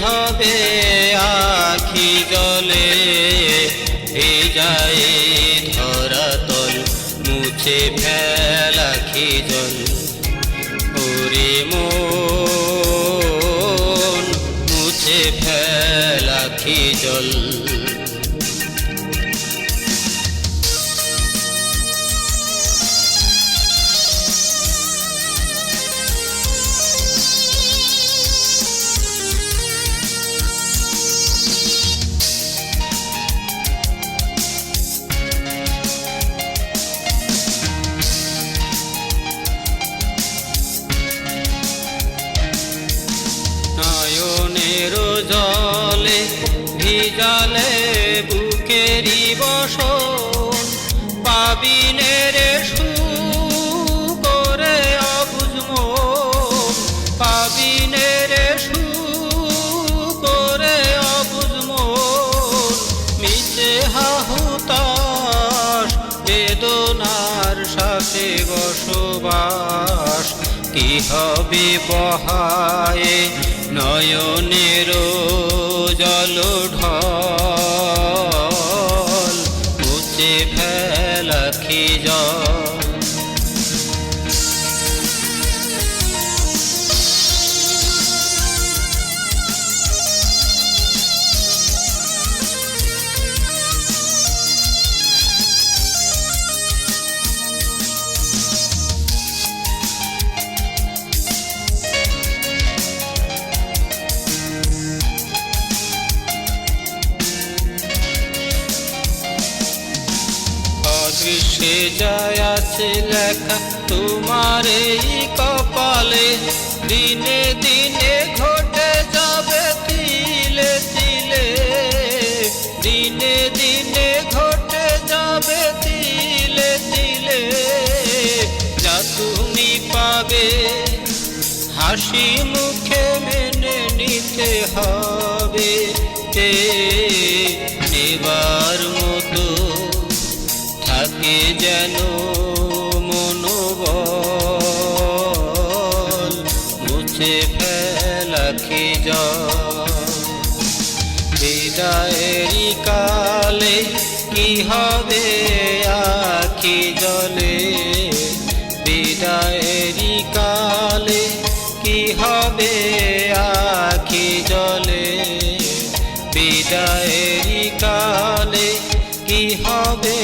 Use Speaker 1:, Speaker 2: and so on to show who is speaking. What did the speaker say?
Speaker 1: হবে আখি জলে ভিজায় ধরাতল মুছে ফেলাখি জল ওরে মন মুছে ফেলাখি জল নয়নের জলে ভিজালে বুকেরি বসন পাবিনে রে করে অবুঝ মন পাবিনে রে করে অবুঝ মন মিছে হাহুতাস বেদনার সাথে বসবাস কি হবে বহায়ে নয়নের জল ঢল মুছে ফেলাখি জল দৃশ্যে যায় আছে লেখা তোমার এই কপালে দিনে দিনে ঘটে যাবে তিলে তিলে দিনে দিনে ঘটে যাবে তিলে তিলে যা তুমি পাবে হাসি মুখে মেনে নিতে হবে নেবার মতো থাকে যেন মনোবল মুছে ফেলাখি জল বিদায়েরই কালে কি হবে আখি জলে বিদায়েরই কালে কি হবে আখি জলে বিদায়েরই কালে কি হবে